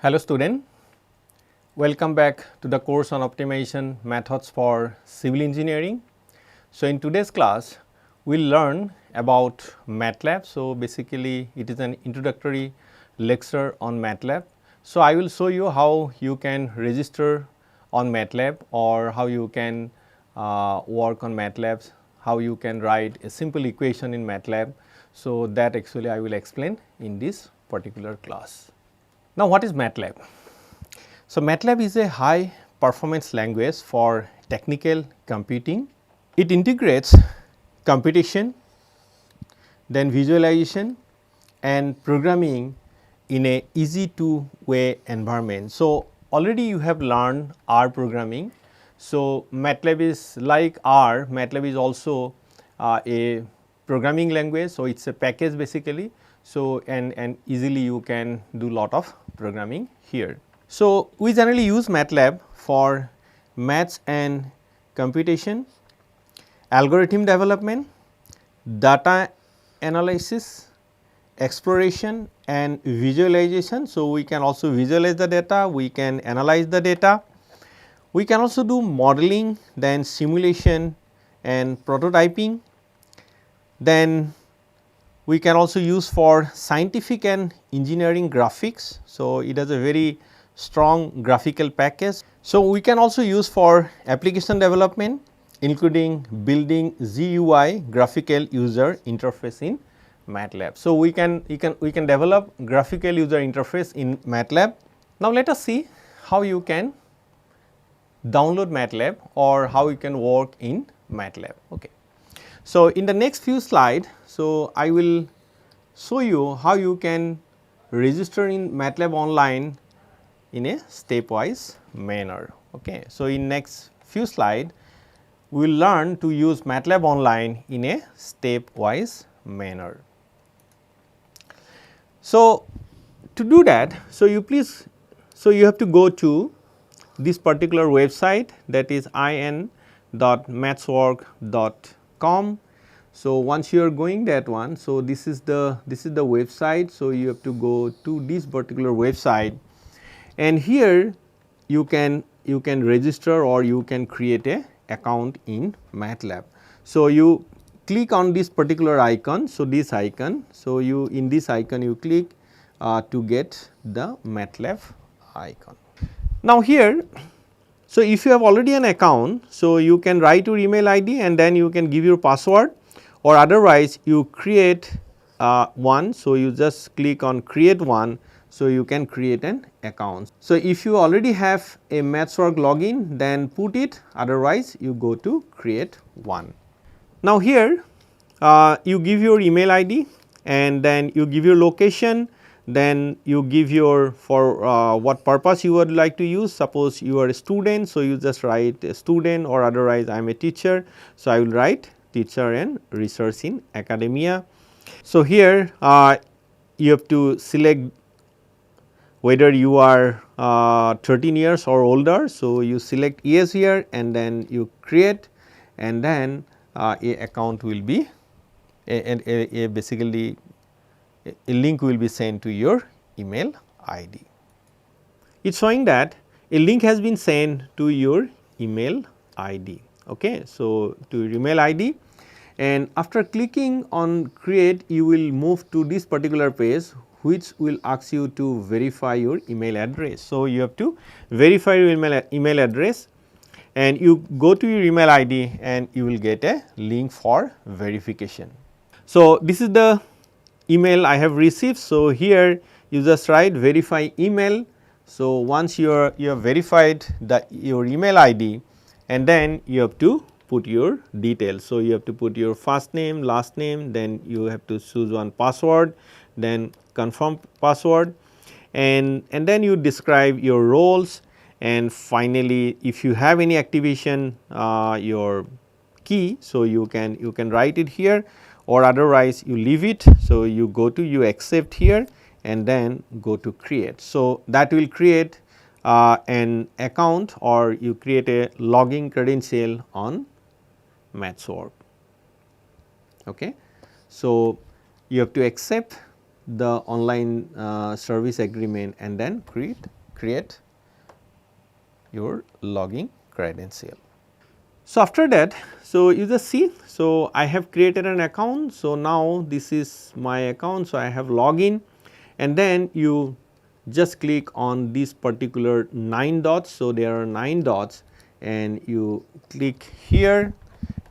Hello student, welcome back to the course on optimization methods for civil engineering. So, in today's class we will learn about Matlab. So, basically it is an introductory lecture on Matlab. So, I will show you how you can register on Matlab or how you can work on Matlab, how you can write a simple equation in Matlab. So, that actually I will explain in this particular class. Now, what is Matlab? So, Matlab is a high performance language for technical computing. It integrates computation, then visualization and programming in a easy to way environment. So, already you have learned R programming. So, Matlab is like R, Matlab is also a programming language. So, it is a package basically. So, and easily you can do lot of programming here. So, we generally use Matlab for maths and computation, algorithm development, data analysis, exploration and visualization. So, we can also visualize the data, we can analyze the data, we can also do modeling, then simulation and prototyping, then we can also use for scientific and engineering graphics. So, it has a very strong graphical package. So, we can also use for application development including building GUI graphical user interface in Matlab. So, we can develop graphical user interface in Matlab. Now, let us see how you can download Matlab or how you can work in Matlab. Okay. So, in the next few slides, so I will show you how you can register in Matlab online in a stepwise manner. Okay. So, in next few slides, we will learn to use Matlab online in a stepwise manner. So, to do that, so you have to go to this particular website, that is in.mathswork.com. So, once you are going that one, so this is the website. So, you have to go to this particular website, and here you can register or you can create a account in Matlab. So, you click on this particular icon. So, this icon. So, you in this icon you click to get the Matlab icon. Now, here, so if you have already an account, so you can write your email ID and then you can give your password, or otherwise you create one. So, you just click on create one. So, you can create an account. So, if you already have a MathsWork login, then put it, otherwise you go to create one. Now, here you give your email ID and then you give your location, then you give your for what purpose you would like to use. Suppose you are a student, so you just write a student, or otherwise I am a teacher. So, I will write teacher and research in academia. So, here you have to select whether you are 13 years or older. So, you select yes here and then you create, and then a account will be basically a link will be sent to your email ID. It is showing that a link has been sent to your email ID. Okay. So, to your email ID, and after clicking on create, you will move to this particular page, which will ask you to verify your email address. So, you have to verify your email address, and you go to your email ID and you will get a link for verification. So, this is the email I have received. So, here you just write verify email. So, once you have verified your email ID, and then you have to put your details. So, you have to put your first name, last name, then you have to choose one password, then confirm password, and then you describe your roles, and finally, if you have any activation your key. So, you can write it here, or otherwise you leave it. So, you go to you accept here and then go to create. So, that will create an account, or you create a login credential on MathsWork. Okay. So, you have to accept the online service agreement and then create your login credential. So, after that, so you just see, so I have created an account. So, now this is my account. So, I have login and then you just click on this particular 9 dots. So, there are 9 dots and you click here,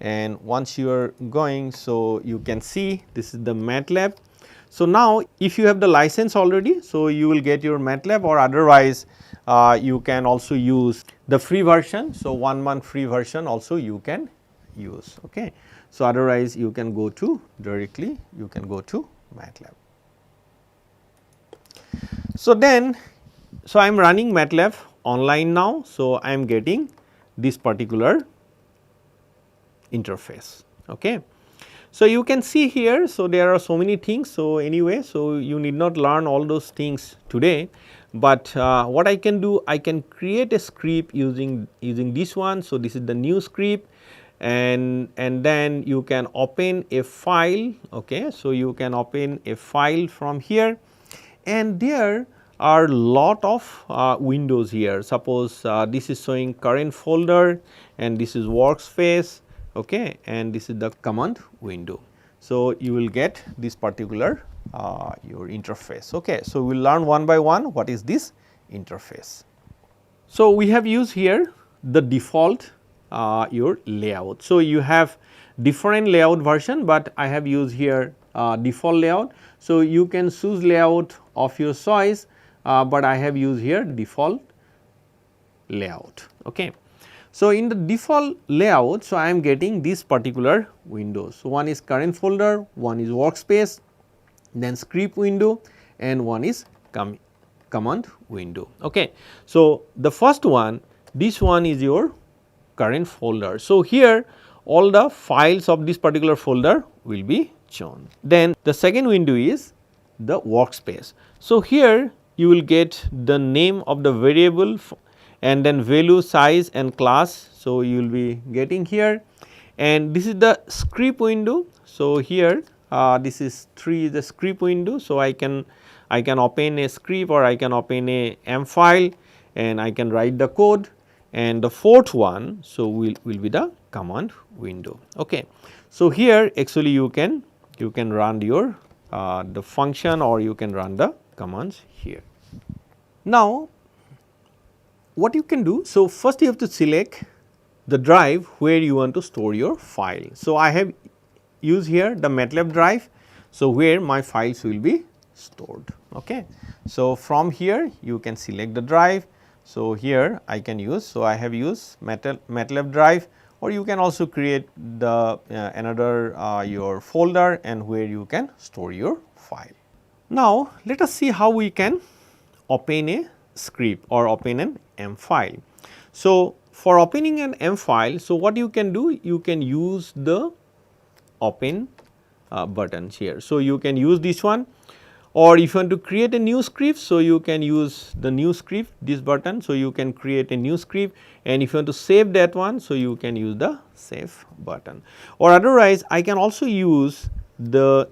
and once you are going, so you can see this is the Matlab. So, now if you have the license already, so you will get your Matlab, or otherwise you can also use the free version. So, 1 month free version also you can use. Okay. So, otherwise you can go to directly, you can go to Matlab. So, then so I am running Matlab online now. So, I am getting this particular interface. Okay. So, you can see here, so there are so many things. So, anyway, so you need not learn all those things today, but what I can do, I can create a script using this one. So, this is the new script, and then you can open a file. Okay. So, you can open a file from here, and there are lot of windows here. Suppose this is showing current folder and this is workspace. Okay, and this is the command window. So, you will get this particular your interface. Okay. So, we will learn one by one what is this interface. So, we have used here the default your layout. So, you have different layout version, but I have used here default layout. So, you can choose layout of your choice, but I have used here default layout. Okay. So, in the default layout, so I am getting this particular windows. So, one is current folder, one is workspace, then script window, and one is command window. Okay. So, the first one, this one is your current folder. So, here all the files of this particular folder will be shown. Then the second window is the workspace. So, here you will get the name of the variable and then value, size and class. So, you will be getting here, and this is the script window. So, here this is 3 is the script window. So, I can open a script, or I can open a M file, and I can write the code, and the fourth one, so will be the command window. Okay. So, here actually you can run your the function, or you can run the commands here. Now, what you can do, so first you have to select the drive where you want to store your file. So, I have used here the Matlab drive, so where my files will be stored. Okay. So, from here you can select the drive. So, here I can use, so I have used Matlab drive, or you can also create the another your folder and where you can store your file. Now, let us see how we can open a script or open an M file. So, for opening an M file, so what you can do, you can use the open buttons here. So, you can use this one, or if you want to create a new script, so you can use the new script, this button. So, you can create a new script, and if you want to save that one, so you can use the save button, or otherwise I can also use the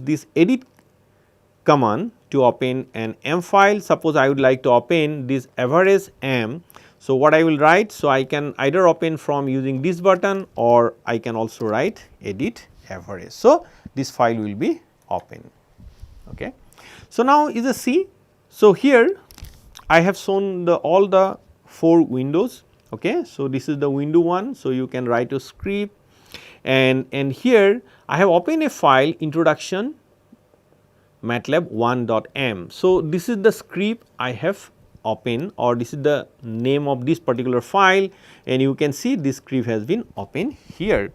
this edit command to open an M file. Suppose I would like to open this average M. So, what I will write, so I can either open from using this button, or I can also write edit average. So, this file will be open. Okay. So, now is a see. So, here I have shown all the 4 windows. Okay. So, this is the window 1. So, you can write a script, and here I have opened a file introduction Matlab 1.m. So, this is the script I have opened, or this is the name of this particular file, and you can see this script has been opened here.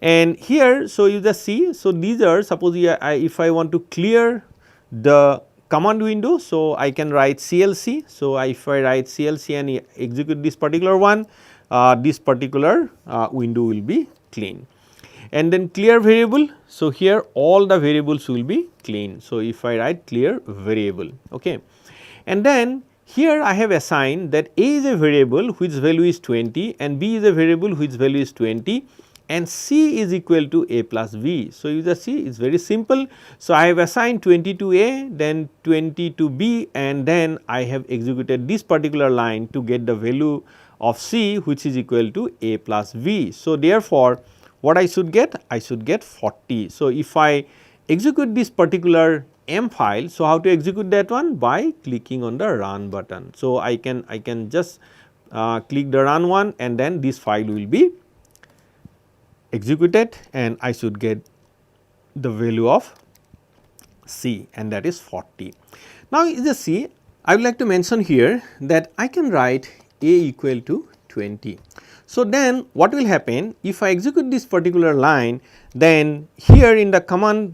And here, so you just see, so these are, suppose if I want to clear the command window, so I can write CLC. So, if I write CLC and execute this particular one, this particular window will be clean. And then clear variable, so here all the variables will be clean. So, if I write clear variable, okay. And then here I have assigned that A is a variable which value is 20 and B is a variable which value is 20, and C is equal to A plus V. So, you just see it is very simple. So, I have assigned 20 to A, then 20 to B, and then I have executed this particular line to get the value of C, which is equal to A plus V. So, therefore, what I should get? I should get 40. So, if I execute this particular M file, so how to execute that one? By clicking on the run button. So, I can just click the run one, and then this file will be executed, and I should get the value of C, and that is 40. Now, you just see, I would like to mention here that I can write A equal to 20. So, then what will happen if I execute this particular line, then here in the command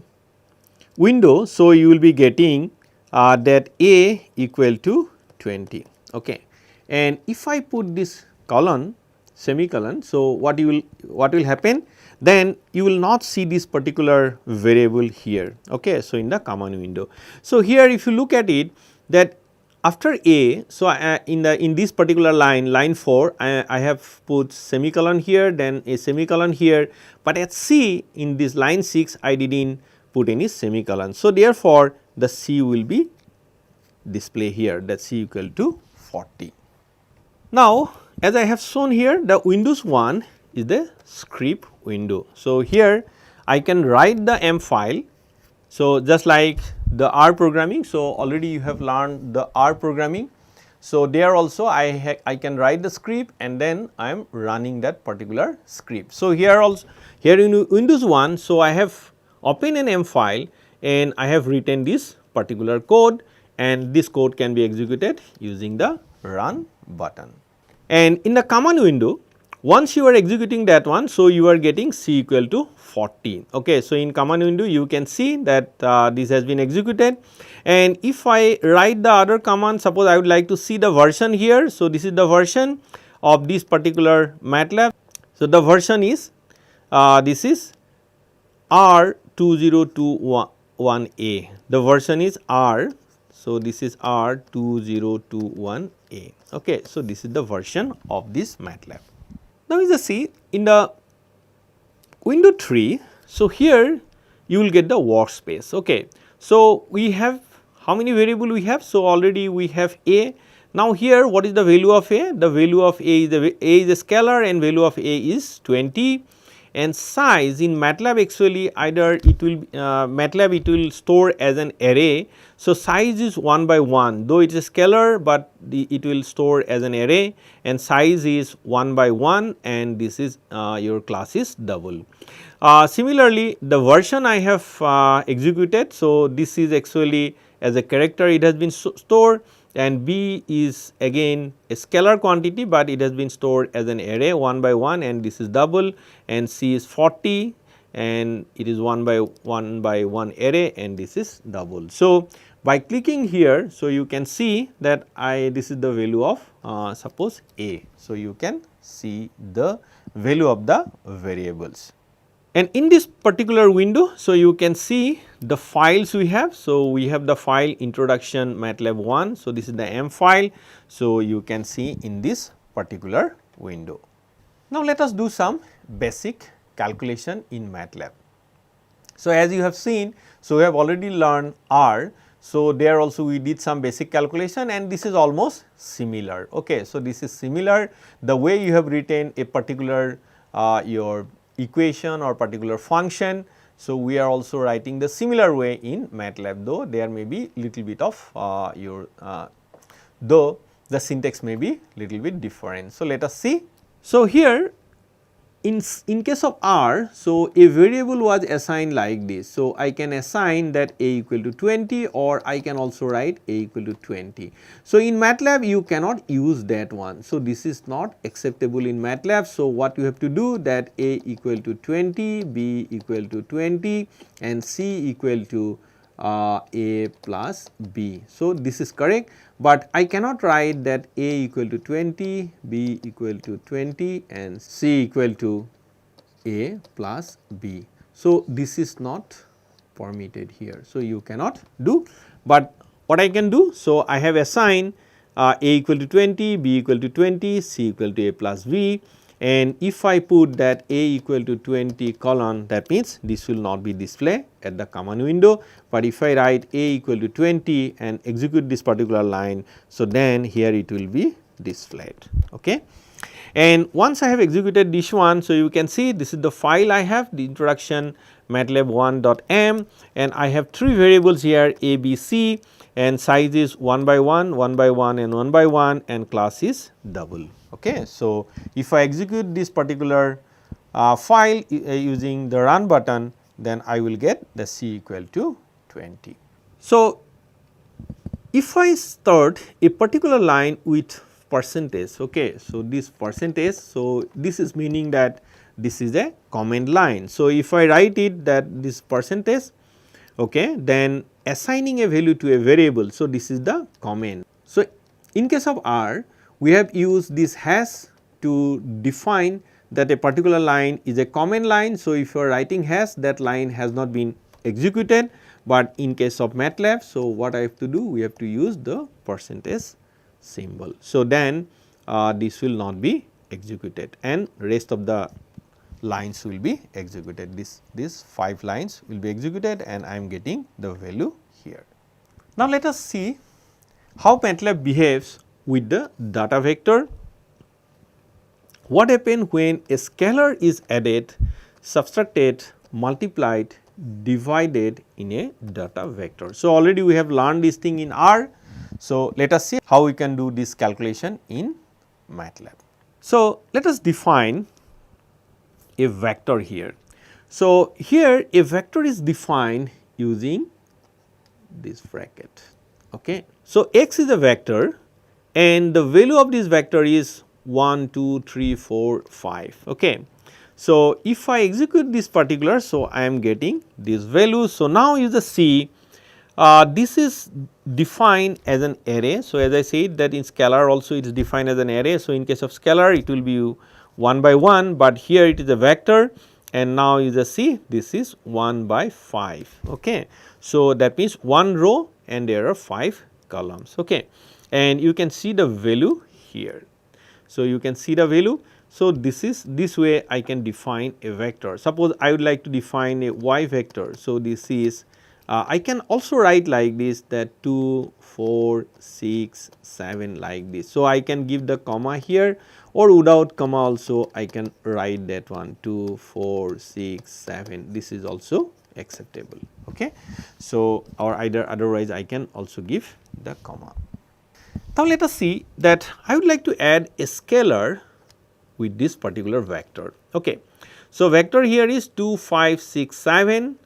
window, so you will be getting that A equal to 20. Okay. And if I put this colon, semicolon, so what will happen? Then you will not see this particular variable here. Okay. So, in the command window. So, here if you look at it, that after A, so in this particular line 4, I have put semicolon here, then a semicolon here, but at C in this line 6 I did not put any semicolon. So, therefore, the C will be display here, that C equal to 40. Now, as I have shown here, the Windows 1 is the script window. So, here I can write the M file. So, just like the R programming. So, already you have learned the R programming. So, there also I can write the script, and then I am running that particular script. So, here also, here in Windows 1, so I have opened an M file and I have written this particular code, and this code can be executed using the run button. And in the command window, once you are executing that one, so you are getting C equal to 40. Okay. So, in command window you can see that this has been executed, and if I write the other command, suppose I would like to see the version here. So, this is the version of this particular Matlab. So, the version is this is R2021A, the version is R. So, this is R2021A. Okay. So, this is the version of this Matlab. Now, you just see in the window 3, so here you will get the workspace. Okay. So, we have how many variable we have? So, already we have A. Now, here what is the value of A? The value of A is a scalar, and value of A is 20, and size in Matlab actually either it will Matlab it will store as an array. So, size is 1 by 1, though it is a scalar, but it will store as an array, and size is 1 by 1, and this is your class is double. Similarly, the version I have executed. So, this is actually as a character it has been stored, and B is again a scalar quantity, but it has been stored as an array 1 by 1, and this is double, and C is 40, and it is 1 by 1 array, and this is double. So, by clicking here, so you can see that this is the value of suppose A. So, you can see the value of the variables. And in this particular window, so you can see the files we have. So, we have the file introduction MATLAB 1. So, this is the M file. So, you can see in this particular window. Now, let us do some basic calculation in MATLAB. So, as you have seen, so we have already learned R. So, there also we did some basic calculation, and this is almost similar. Okay. So, this is similar the way you have written a particular your equation or particular function. So, we are also writing the similar way in MATLAB, though there may be little bit of though the syntax may be little bit different. So, let us see. So, here in case of R, so a variable was assigned like this. So, I can assign that A equal to 20, or I can also write A equal to 20. So, in MATLAB you cannot use that one. So, this is not acceptable in MATLAB. So, what you have to do that A equal to 20, B equal to 20, and C equal to A plus B. So, this is correct, but I cannot write that A equal to 20, B equal to 20, and C equal to A plus B. So, this is not permitted here. So, you cannot do, but what I can do? So, I have assigned A equal to 20, B equal to 20, C equal to A plus B, and if I put that a equal to 20 colon, that means this will not be displayed at the command window, but if I write a equal to 20 and execute this particular line, so then here it will be displayed. Okay. And once I have executed this one, so you can see this is the file I have, the introduction matlab1.m, and I have 3 variables here a, b, c, and size is 1 by 1, 1 by 1 and 1 by 1, and class is double. Okay. So, if I execute this particular file using the run button, then I will get the c equal to 20. So, if I start a particular line with percentage, okay, so this percentage, so this is meaning that this is a comment line. So, if I write it that this percentage, okay, then assigning a value to a variable, so this is the comment. So, in case of R, we have used this hash to define that a particular line is a comment line. So, if you are writing hash, that line has not been executed, but in case of MATLAB, so what I have to do, we have to use the percentage symbol. So, then this will not be executed and rest of the lines will be executed. These 5 lines will be executed and I am getting the value here. Now, let us see how MATLAB behaves with the data vector. What happens when a scalar is added, subtracted, multiplied, divided in a data vector. So, already we have learned this thing in R. So, let us see how we can do this calculation in MATLAB. So, let us define a vector here. So, here a vector is defined using this bracket. Okay. So, x is a vector and the value of this vector is 1, 2, 3, 4, 5. Okay. So, if I execute this particular, so I am getting this value. So, now you just see this is defined as an array. So, as I said that in scalar also it is defined as an array. So, in case of scalar it will be 1 by 1, but here it is a vector and now you just see this is 1 by 5. Okay. So, that means 1 row and there are 5 columns. Okay. And you can see the value here. So, you can see the value. So, this way I can define a vector. Suppose I would like to define a y vector. So, this is I can also write like this that 2, 4, 6, 7 like this. So, I can give the comma here or without comma also I can write that one 2, 4, 6, 7, this is also acceptable. Okay. So, or either otherwise I can also give the comma. Now, let us see that I would like to add a scalar with this particular vector. Okay. So, vector here is 2, 5, 6, 7.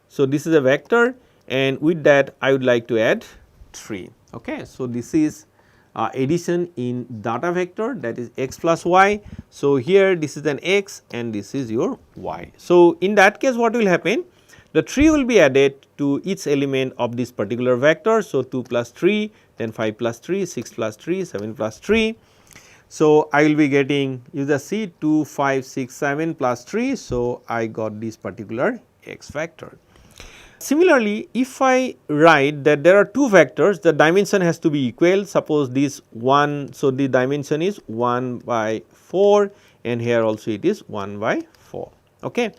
So, this is a vector and with that I would like to add 3. Okay. So, this is addition in data vector, that is x plus y. So, here this is an x and this is your y. So, in that case what will happen? The 3 will be added to each element of this particular vector. So, 2 plus 3, then 5 plus 3, 6 plus 3, 7 plus 3. So, I will be getting, you just see 2, 5, 6, 7 plus 3. So, I got this particular x vector. Similarly, if I write that there are 2 vectors, the dimension has to be equal. Suppose this 1, so the dimension is 1 by 4 and here also it is 1 by 4. Okay.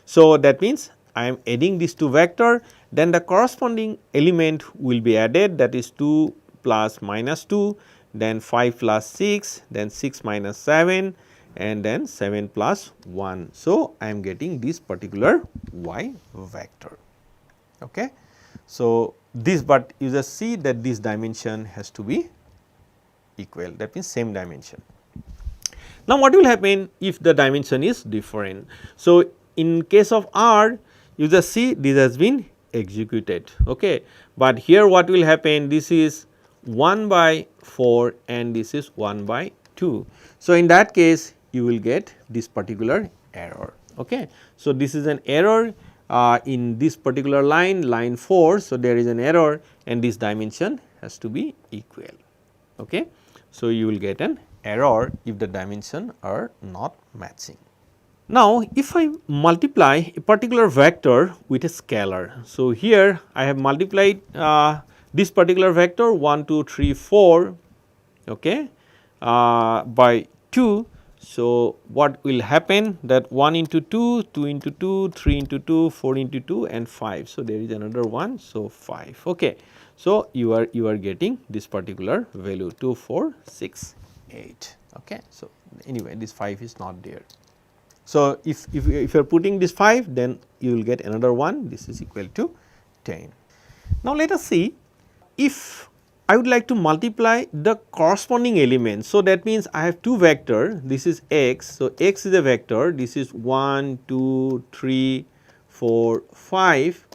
So, that means I am adding these 2 vector, then the corresponding element will be added, that is 2 plus minus 2, then 5 plus 6, then 6 minus 7 and then 7 plus 1. So, I am getting this particular y vector. Okay. So, this, but you just see that this dimension has to be equal, that means same dimension. Now, what will happen if the dimension is different? So, in case of R, you just see this has been executed. Okay. But here what will happen? This is 1 by 4 and this is 1 by 2. So, in that case you will get this particular error. Okay. So, this is an error in this particular line, line 4. So, there is an error and this dimension has to be equal. Okay. So, you will get an error if the dimension are not matching. Now, if I multiply a particular vector with a scalar. So, here I have multiplied this particular vector 1, 2, 3, 4 okay, by 2. So, what will happen that 1 into 2, 2 into 2, 3 into 2, 4 into 2 and 5. So, there is another one. So, 5. Okay. So, you are getting this particular value 2, 4, 6, 8. Okay. So, anyway this 5 is not there. So, if you are putting this 5, then you will get another one, this is equal to 10. Now, let us see if I would like to multiply the corresponding elements. So, that means I have two vector, this is x. So, x is a vector, this is 1, 2, 3, 4, 5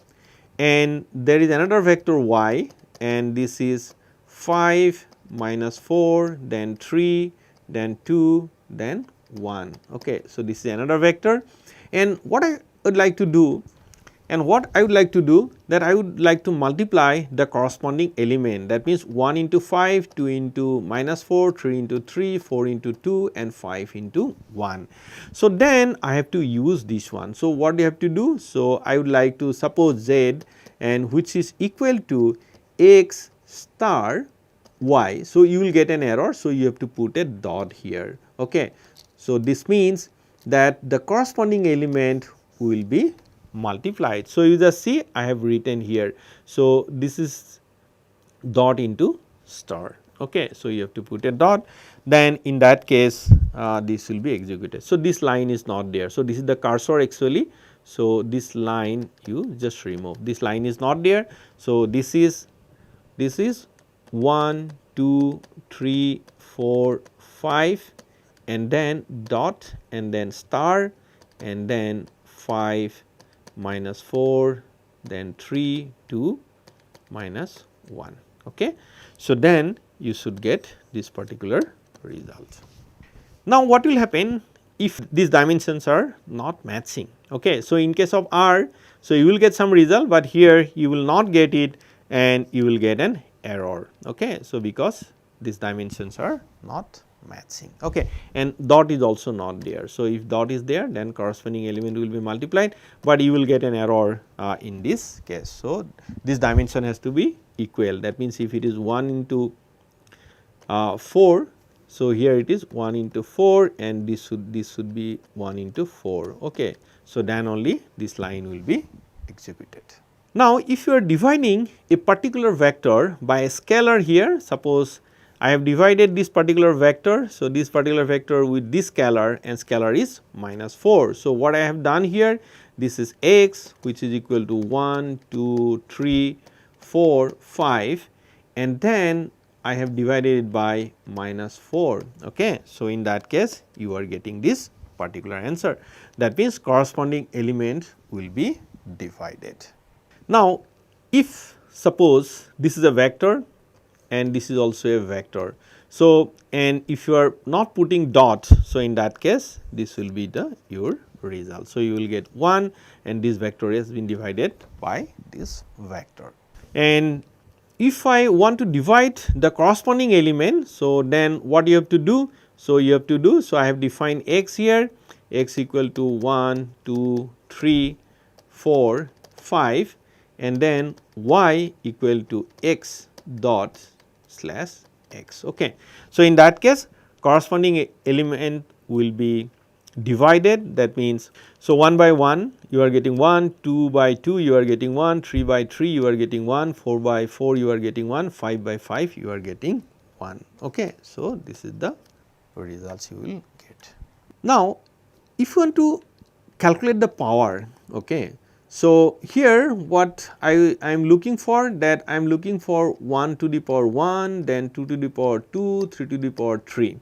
and there is another vector y and this is 5 minus 4, then 3, then 2, then 1. Okay. So, this is another vector and what I would like to do that I would like to multiply the corresponding element, that means 1 into 5, 2 into minus 4, 3 into 3, 4 into 2 and 5 into 1. So, then I have to use this one. So, what do you have to do? So, I would like to suppose z and which is equal to x star y. So, you will get an error. So, you have to put a dot here. Okay. So, this means that the corresponding element will be multiplied. So, you just see I have written here. So, this is dot into star. Okay. So, you have to put a dot, then in that case this will be executed. So, this line is not there. So, this is the cursor actually. So, this line you just remove, this line is not there. So, this is 1, 2, 3, 4, 5 and then dot and then star and then 5 minus 4, then 3, 2, minus 1. Okay. So, then you should get this particular result. Now, what will happen if these dimensions are not matching? Okay. So, in case of R, so you will get some result, but here you will not get it and you will get an error. Okay. So, because these dimensions are not matching. Okay. And dot is also not there. So, if dot is there, then corresponding element will be multiplied, but you will get an error in this case. So, this dimension has to be equal, that means if it is 1 into 4. So, here it is 1 into 4 and this should be 1 into 4. Okay. So, then only this line will be executed. Now, if you are dividing a particular vector by a scalar here, suppose I have divided this particular vector. So, this particular vector with this scalar and scalar is minus 4. So, what I have done here, this is x which is equal to 1, 2, 3, 4, 5 and then I have divided it by minus 4. Okay. So, in that case you are getting this particular answer, that means corresponding element will be divided. Now, if suppose this is a vector and this is also a vector. So, and if you are not putting dot, so in that case this will be your result. So, you will get 1 and this vector has been divided by this vector. And if I want to divide the corresponding element, so then what you have to do? So, you have to do, so I have defined x here, x equal to 1, 2, 3, 4, 5 and then y equal to x dot slash x. Okay. So, in that case corresponding element will be divided, that means, so 1 by 1 you are getting 1, 2 by 2 you are getting 1, 3 by 3 you are getting 1, 4 by 4 you are getting 1, 5 by 5 you are getting 1. Okay. So, this is the results you will get. Now, if you want to calculate the power, okay. So, here what I am looking for, that I am looking for 1 to the power 1, then 2 to the power 2, 3 to the power 3.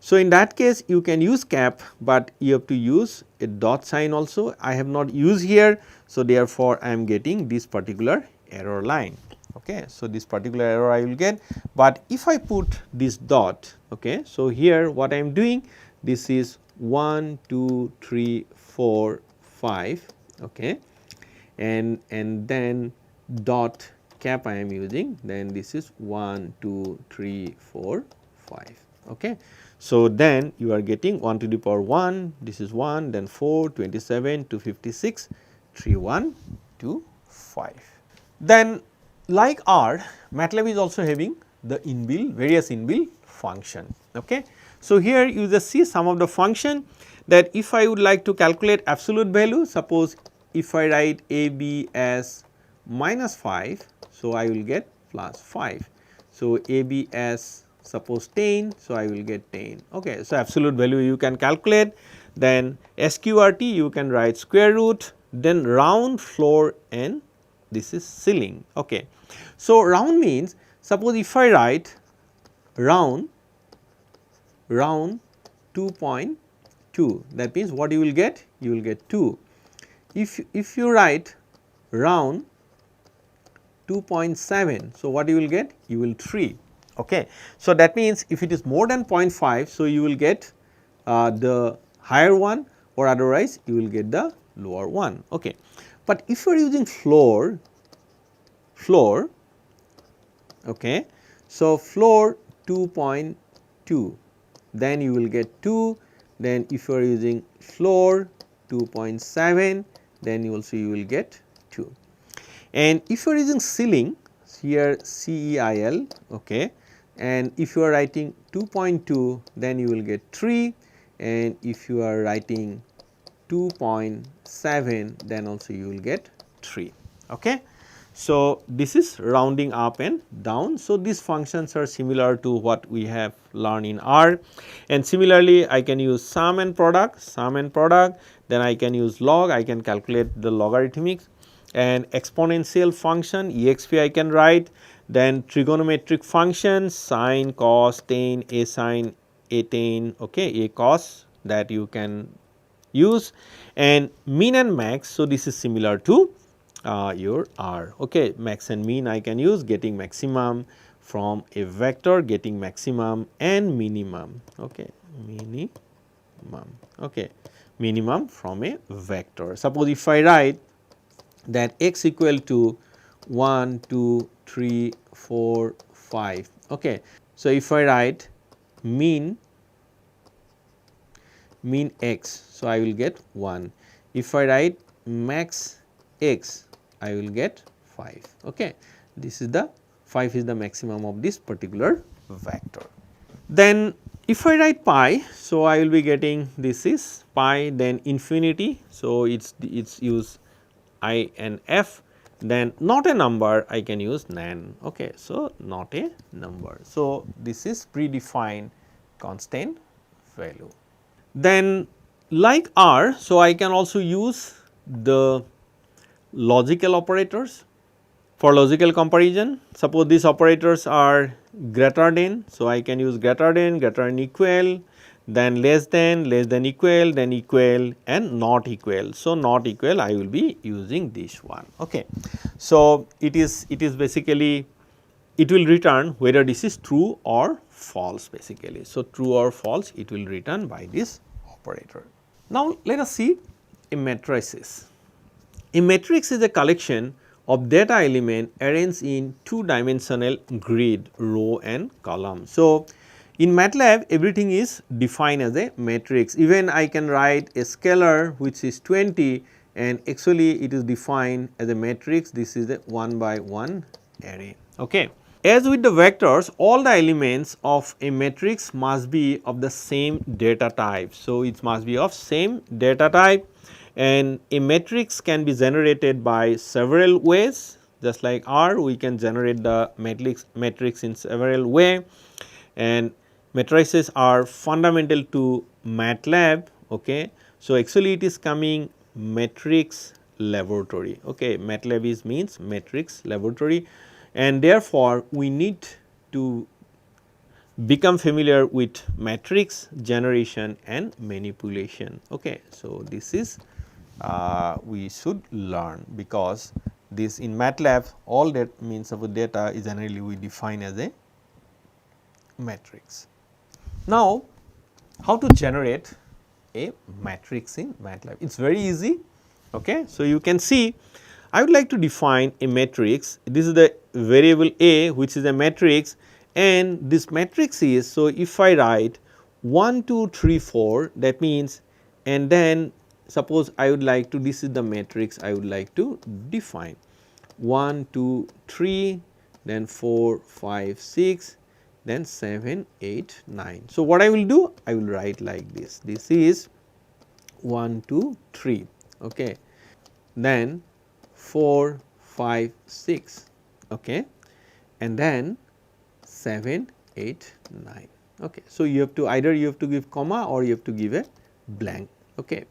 So, in that case you can use cap, but you have to use a dot sign also. I have not used here. So, therefore, I am getting this particular error line. Okay. So, this particular error I will get, but if I put this dot, okay. So, here what I am doing, this is 1, 2, 3, 4, 5, okay. And then dot cap I am using, then this is 1, 2, 3, 4, 5. Okay. So, then you are getting 1 to the power 1, this is 1, then 4, 27, 256, 3, 1, 2, 5. Then like R, Matlab is also having the inbuilt various inbuilt function. Okay. So, here you just see some of the function that if I would like to calculate absolute value, suppose if I write a b as minus 5, so I will get plus 5. So, a b as suppose 10, so I will get 10. Okay. So, absolute value you can calculate, then SQRT you can write square root, then round, floor and this is ceiling. Okay. So, round means suppose if I write round 2.2, that means what you will get? You will get 2. If you write round 2.7, so what you will get? You will 3. Okay. So, that means if it is more than 0.5, so you will get the higher one, or otherwise you will get the lower one. Okay. But if you are using floor, okay, so floor 2.2, then you will get 2. Then if you are using floor 2.7, then you will get 2. And if you are using ceiling, here CEIL, okay, and if you are writing 2.2, then you will get 3, and if you are writing 2.7, then also you will get 3. Okay. So, this is rounding up and down. So, these functions are similar to what we have learned in R, and similarly I can use sum and product, then I can use log, I can calculate the logarithmics, and exponential function exp I can write, then trigonometric functions sine, cos, tan, a sine, a tan, okay, a cos, that you can use, and mean and max. So, this is similar to your R. Okay. Max and mean I can use, getting maximum from a vector, getting maximum and minimum. Okay. Minimum. Okay. Minimum from a vector. Suppose if I write that x equal to 1, 2, 3, 4, 5. Okay. So, if I write mean x, so I will get 1. If I write max x, I will get 5. Okay. This is the 5 is the maximum of this particular vector. Then if I write pi, so I will be getting this is pi, then infinity. So, it's use I and f, then not a number I can use nan. Okay. So, not a number. So, this is predefined constant value. Then like R, so I can also use the logical operators for logical comparison. Suppose these operators are greater than, so I can use greater than equal, then less than equal, then equal and not equal. So, not equal I will be using this one. Okay. So, it is basically it will return whether this is true or false basically. So, true or false it will return by this operator. Now, let us see a matrices. A matrix is a collection of data element arranged in two-dimensional grid, row and column. So, in Matlab everything is defined as a matrix. Even I can write a scalar which is 20 and actually it is defined as a matrix. This is a 1 by 1 array. Okay. As with the vectors, all the elements of a matrix must be of the same data type. So, it must be of same data type, and a matrix can be generated by several ways. Just like R, we can generate the matrix in several ways, and matrices are fundamental to Matlab. Okay. So, actually it is coming matrix laboratory. Okay. Matlab is means matrix laboratory, and therefore, we need to become familiar with matrix generation and manipulation. Okay. So, this is we should learn, because this in Matlab all that means of data is generally we define as a matrix. Now, how to generate a matrix in Matlab? It is very easy. Okay. So, you can see I would like to define a matrix. This is the variable A which is a matrix, and this matrix is, so if I write 1, 2, 3, 4, that means, and then suppose I would like to, this is the matrix I would like to define 1, 2, 3, then 4, 5, 6, then 7, 8, 9. So, what I will do? I will write like this. This is 1, 2, 3, okay. Then 4, 5, 6, okay, and then 7, 8, 9. Okay. So, you have to either you have to give comma or you have to give a blank. Okay.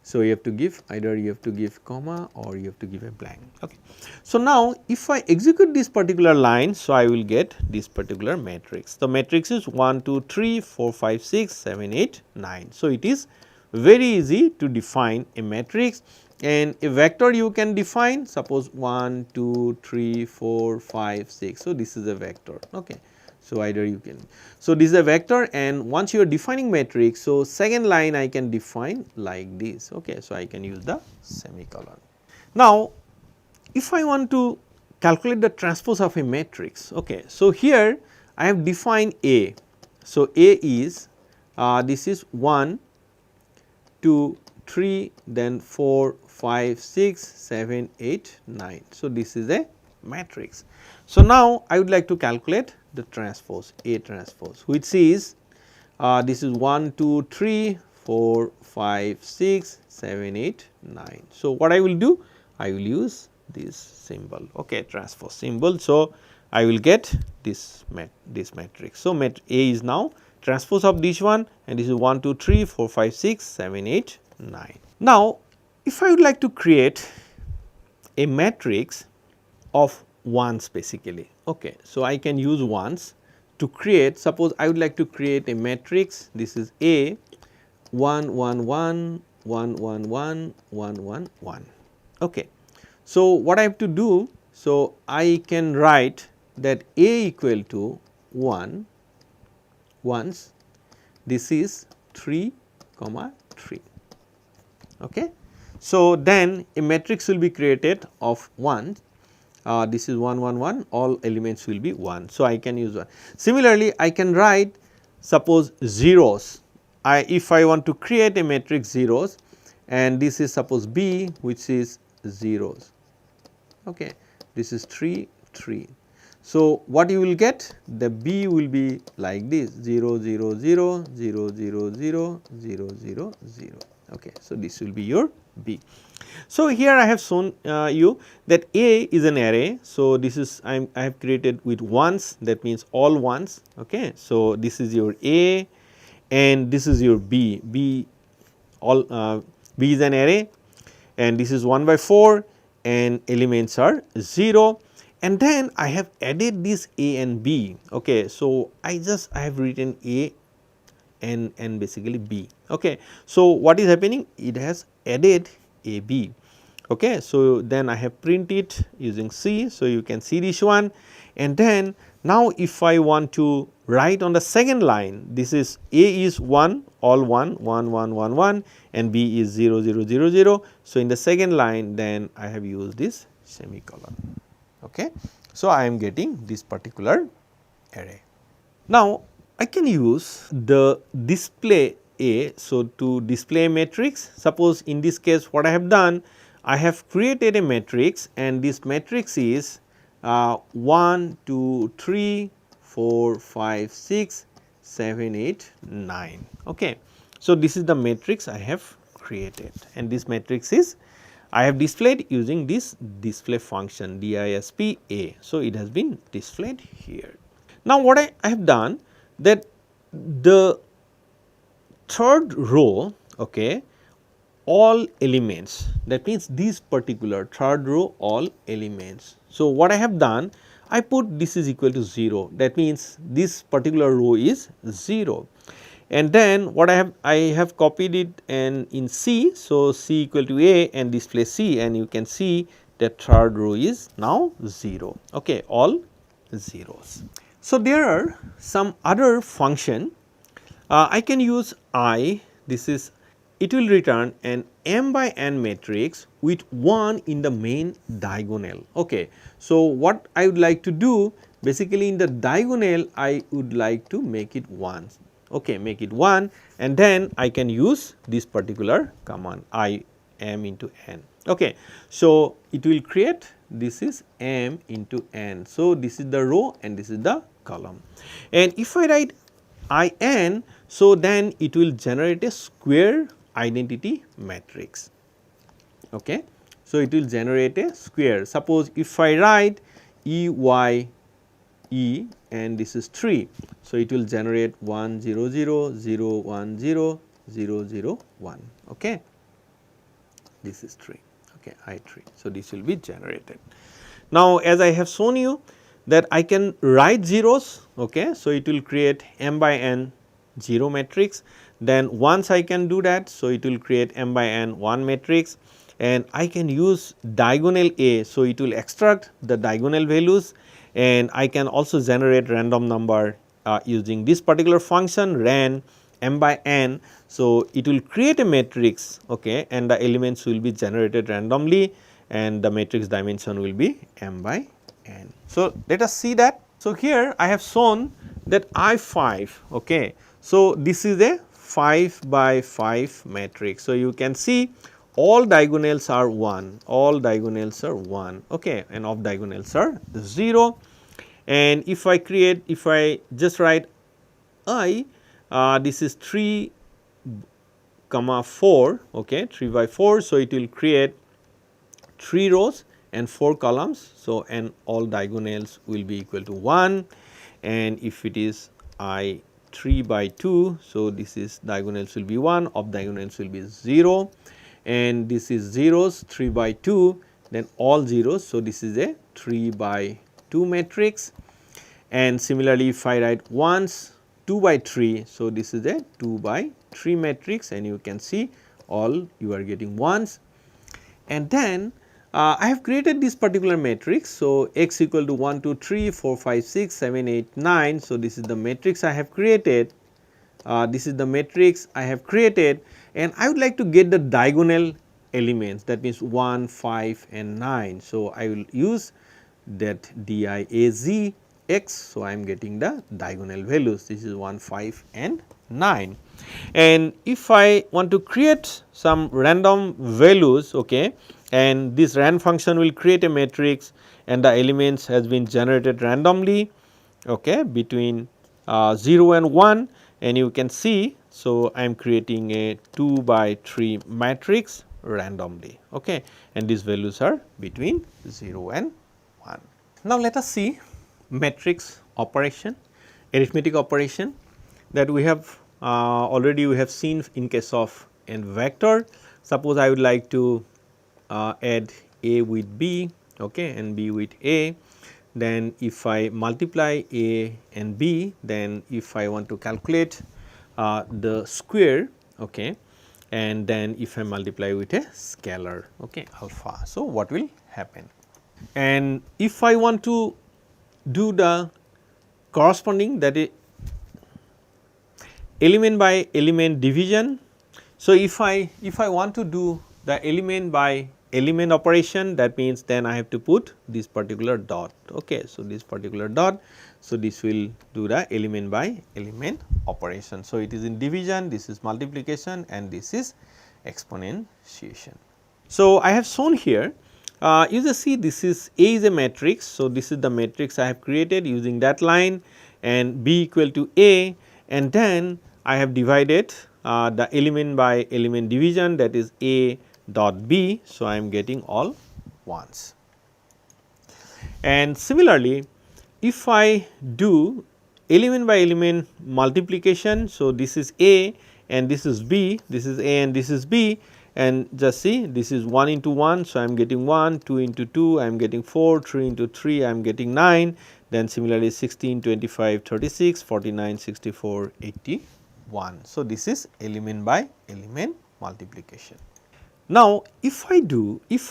So, you have to give either you have to give comma or you have to give a blank. Okay. So, now if I execute this particular line, so I will get this particular matrix. The matrix is 1, 2, 3, 4, 5, 6, 7, 8, 9. So, it is very easy to define a matrix, and a vector you can define, suppose 1, 2, 3, 4, 5, 6. So, this is a vector. Okay. So, either you can. So, this is a vector, and once you are defining matrix, so second line I can define like this. Okay. So, I can use the semicolon. Now, if I want to calculate the transpose of a matrix, okay. So, here I have defined A. So, A is this is 1, 2, 3, then 4, 5, 6, 7, 8, 9. So, this is a matrix. So, now I would like to calculate the transpose, A transpose, which is this is 1, 2, 3, 4, 5, 6, 7, 8, 9. So, what I will do? I will use this symbol, okay, transpose symbol. So, I will get this matrix. So, A is now transpose of this one, and this is 1, 2, 3, 4, 5, 6, 7, 8, 9. Now, if I would like to create a matrix of ones basically, okay. So, I can use ones to create, suppose I would like to create a matrix, this is A 1, 1, 1, 1, 1, 1, 1, 1, 1, okay. So, what I have to do? So, I can write that A equal to 1 once, this is 3, 3, okay. So, then a matrix will be created of 1, this is 1, 1, 1, all elements will be 1. So, I can use 1. Similarly, I can write suppose zeros, if I want to create a matrix zeros, and this is suppose B, which is zeros, okay. This is 3, 3. So, what you will get? The B will be like this 0, 0, 0, 0, 0, 0, 0, 0, 0, okay. So, this will be your B. So, here I have shown you that A is an array. So, this is I have created with ones, that means all ones, okay. So, this is your A and this is your B, B all B is an array, and this is 1 by 4 and elements are 0, and then I have added this A and B, okay. So, I have written A and basically B, okay. So, what is happening? It has added A B, okay. So, then I have print it using C. So, you can see this one, and then now if I want to write on the second line, this is A is 1, all 1, 1, 1, 1, 1, and B is 0, 0, 0, 0. So, in the second line, then I have used this semicolon, okay. So, I am getting this particular array. Now, I can use the display A. So, to display a matrix, suppose in this case what I have done, I have created a matrix, and this matrix is 1, 2, 3, 4, 5, 6, 7, 8, 9, okay. So, this is the matrix I have created, and this matrix is I have displayed using this display function DISP A. So, it has been displayed here. Now, what I have done, that the third row, okay, all elements, that means this particular third row all elements. So, what I have done, I put this is equal to 0, that means this particular row is 0, and then what I have copied it and in C. So, C equal to A and display C, and you can see that third row is now 0, okay, all zeros. So, there are some other function I can use I, this is it will return an m by n matrix with 1 in the main diagonal, okay. So, what I would like to do, basically in the diagonal I would like to make it 1, okay, make it 1, and then I can use this particular command I m into n, okay. So, it will create this is m into n. So, this is the row and this is the column. And if I write I n, so then it will generate a square identity matrix. Okay. So, it will generate a square. Suppose if I write E y E and this is 3. So, it will generate 1 0 0 0 1 0 0 0 1. Okay. This is 3. Okay, I 3. So, this will be generated. Now, as I have shown you that I can write zeros. Okay. So, it will create m by n 0 matrix. Then once I can do that, so it will create m by n 1 matrix, and I can use diagonal A. So, it will extract the diagonal values, and I can also generate random number using this particular function ran m by n. So, it will create a matrix, okay, and the elements will be generated randomly, and the matrix dimension will be m by n. So, let us see that. So, here I have shown that I 5. Okay. So, this is a 5 by 5 matrix. So, you can see all diagonals are 1, all diagonals are 1, okay, and off diagonals are 0. And if I create, if I just write I, this is 3 comma 4, okay, 3 by 4. So, it will create 3 rows and 4 columns. So, and all diagonals will be equal to 1, and if it is I 3 by 2. So, this is diagonals will be 1, off diagonals will be 0, and this is zeros 3 by 2, then all zeros. So, this is a 3 by 2 matrix, and similarly if I write ones 2 by 3. So, this is a 2 by 3 matrix, and you can see all you are getting ones. And then I have created this particular matrix. So, x equal to 1 2 3 4 5 6 7 8 9. So, this is the matrix I have created, this is the matrix I have created, and I would like to get the diagonal elements, that means 1 5 and 9. So, I will use that diaz x. So, I am getting the diagonal values, this is 1 5 and 9. And if I want to create some random values, okay, and this ran function will create a matrix, and the elements has been generated randomly, okay, between 0 and 1, and you can see. So, I am creating a 2 by 3 matrix randomly, okay, and these values are between 0 and 1. Now, let us see matrix operation, arithmetic operation that we have already we have seen in case of n vector. Suppose I would like to add A with B, okay, and B with A. Then if I multiply A and B, then if I want to calculate the square, okay, and then if I multiply with a scalar, okay, alpha. So, what will happen? And if I want to do the corresponding, that is element by element division. So, if I want to do the element by element operation, that means then I have to put this particular dot, okay. So, this particular dot. So, this will do the element by element operation. So, it is in division, this is multiplication, and this is exponentiation. So, I have shown here, you just see this is A is a matrix. So, this is the matrix I have created using that line, and B equal to A, and then I have divided the element by element division, that is A dot B. So, I am getting all ones. And similarly, if I do element by element multiplication, so this is A and this is B, this is A and this is B, and just see this is 1 into 1. So, I am getting 1, 2 into 2, I am getting 4, 3 into 3, I am getting 9, then similarly 16, 25, 36, 49, 64, 81. So, this is element by element multiplication. Now, if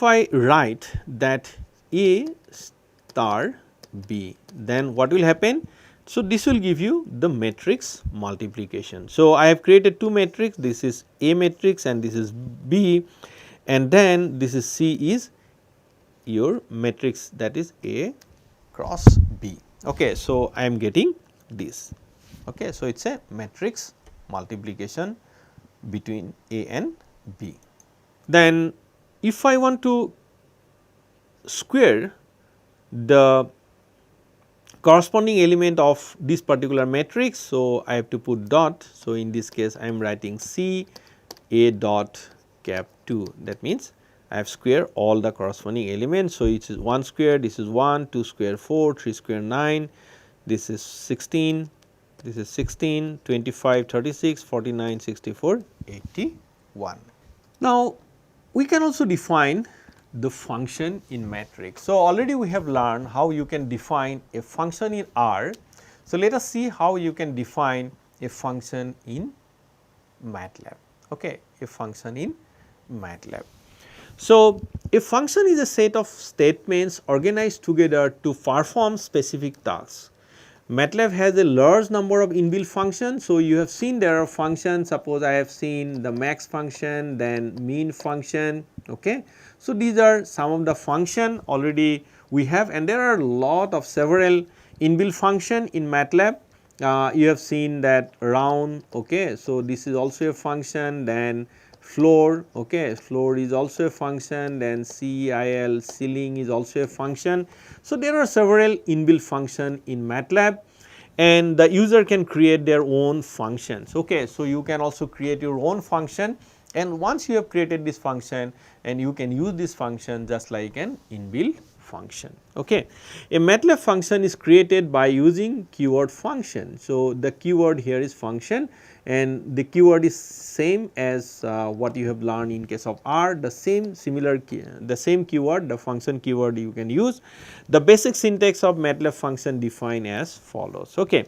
I write that A star B, then what will happen? So, this will give you the matrix multiplication. So, I have created two matrix, this is A matrix and this is B, and then this is C is your matrix, that is A cross B. Okay. So, I am getting this. Okay. So, it is a matrix multiplication between A and B. Then if I want to square the corresponding element of this particular matrix. So, I have to put dot. So, in this case I am writing C A dot cap 2, that means I have square all the corresponding elements. So, it is 1 square, this is 1, 2 square 4, 3 square 9, this is 16, this is 16, 25, 36, 49, 64, 81. Now, we can also define the function in matrix. So, already we have learned how you can define a function in R. So, let us see how you can define a function in Matlab, okay, a function in Matlab. So, a function is a set of statements organized together to perform specific tasks. Matlab has a large number of inbuilt functions. So, you have seen there are functions, suppose I have seen the max function, then mean function. Okay. So, these are some of the function already we have, and there are a lot of several inbuilt function in Matlab. You have seen that round. Okay. So, this is also a function, then floor, okay, floor is also a function, then CIL, ceiling is also a function. So, there are several inbuilt function in Matlab, and the user can create their own functions. Okay. So, you can also create your own function, and once you have created this function, and you can use this function just like an inbuilt function. Okay. A Matlab function is created by using keyword function. So, the keyword here is function, and the keyword is same as what you have learned in case of R, the same similar the same keyword, the function keyword you can use. The basic syntax of Matlab function defined as follows. Okay.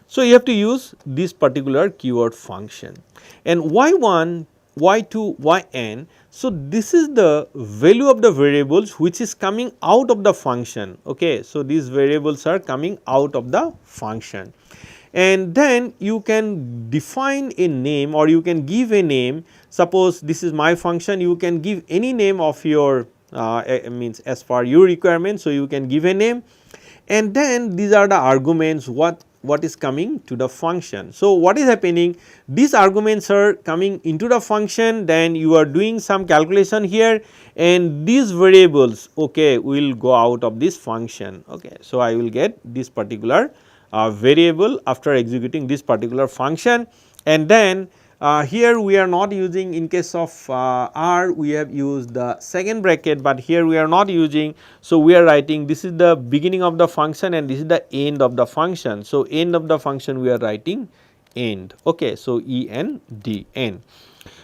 So, you have to use this particular keyword function, and y1, y2, yn. So, this is the value of the variables which is coming out of the function. Okay. So, these variables are coming out of the function, and then you can define a name, or you can give a name. Suppose this is my function, you can give any name of your means as per your requirement. So, you can give a name, and then these are the arguments what is coming to the function. So, what is happening, these arguments are coming into the function, then you are doing some calculation here, and these variables, okay, will go out of this function. Okay. So, I will get this particular variable after executing this particular function, and then here we are not using, in case of R we have used the second bracket, but here we are not using. So, we are writing this is the beginning of the function and this is the end of the function. So, end of the function we are writing end. Okay. So, end, end.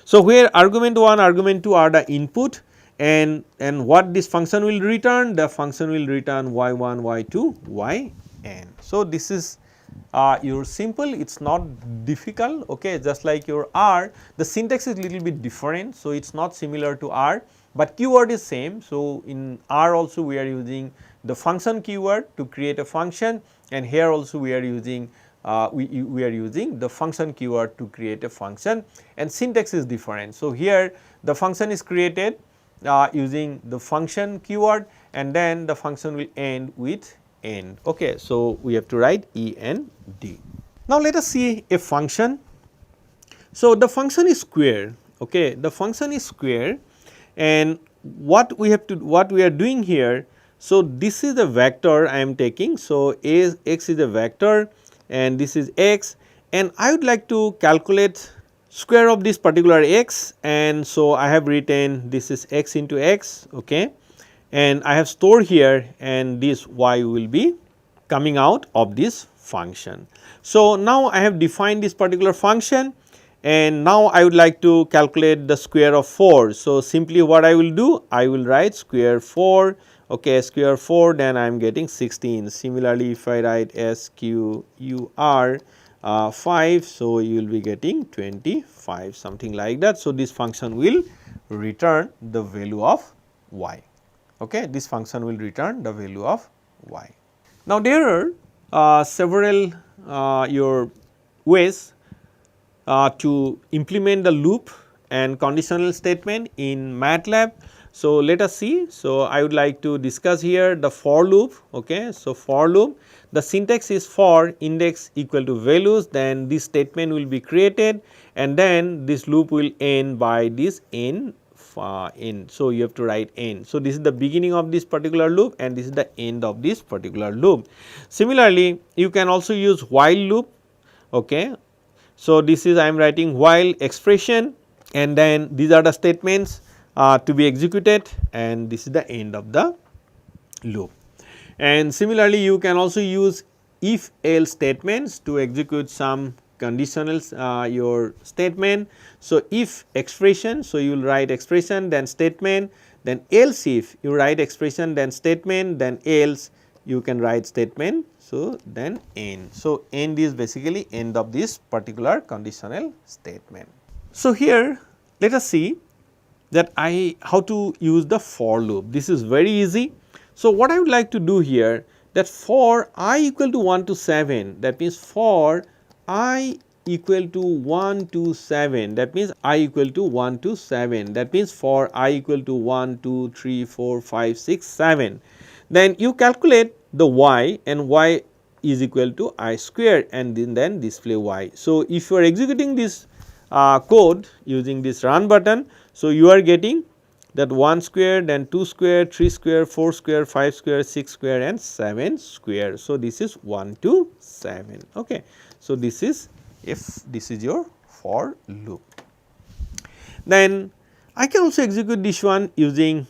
So, where argument 1, argument 2 are the input, and what this function will return, the function will return y1, y2, yn. So, this is your simple, it is not difficult, okay, just like your R. The syntax is little bit different. So, it is not similar to R, but keyword is same. So, in R also we are using the function keyword to create a function, and here also we are using we are using the function keyword to create a function, and syntax is different. So, here the function is created using the function keyword, and then the function will end with end. Okay. So, we have to write end. Now, let us see a function. So, the function is square. Okay. The function is square, and what we are doing here. So, this is the vector I am taking. So, x is a vector and this is x, and I would like to calculate square of this particular x, and so I have written this is x into x. Okay. And I have stored here, and this y will be coming out of this function. So, now I have defined this particular function, and now I would like to calculate the square of 4. So, simply what I will do, I will write square 4, okay, square 4, then I am getting 16. Similarly, if I write SQUR 5, so you will be getting 25, something like that. So, this function will return the value of y. Okay, this function will return the value of y. Now, there are several your ways to implement the loop and conditional statement in Matlab. So, let us see. So, I would like to discuss here the for loop. Okay. So, for loop, the syntax is for index equal to values, then this statement will be created, and then this loop will end by this end n. So, you have to write n. So, this is the beginning of this particular loop and this is the end of this particular loop. Similarly, you can also use while loop. Okay. So, this is I am writing while expression and then these are the statements to be executed and this is the end of the loop. And similarly, you can also use if else statements to execute some conditional your statement. So, if expression, so you will write expression then statement, then else if you write expression then statement, then else you can write statement. So, then end. So, end is basically end of this particular conditional statement. So, here let us see that how to use the for loop. This is very easy. So, what I would like to do here, that for I equal to 1 to 7, that means for I equal to 1 to 7, that means I equal to 1 to 7, that means for I equal to 1, 2, 3, 4, 5, 6, 7. Then you calculate the y and y is equal to I square and then display y. So, if you are executing this code using this run button, so you are getting that 1 square, then 2 square, 3 square, 4 square, 5 square, 6 square and 7 square. So, this is 1 to 7. Okay. So, this is if this is your for loop. Then I can also execute this one using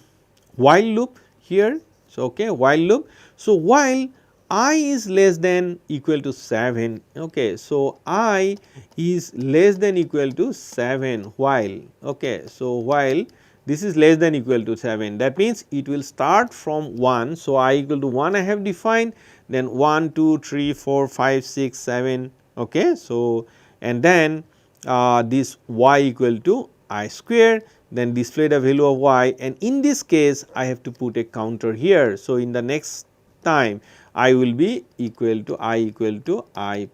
while loop here. So, okay, while loop. So, while I is less than equal to 7, okay. So, I is less than equal to 7 while, okay. So, while this is less than equal to 7, that means it will start from 1. So, I equal to 1 I have defined, then 1, 2, 3, 4, 5, 6, 7, okay. So, and then this y equal to I square, then display the value of y, and in this case I have to put a counter here. So, in the next time I will be equal to I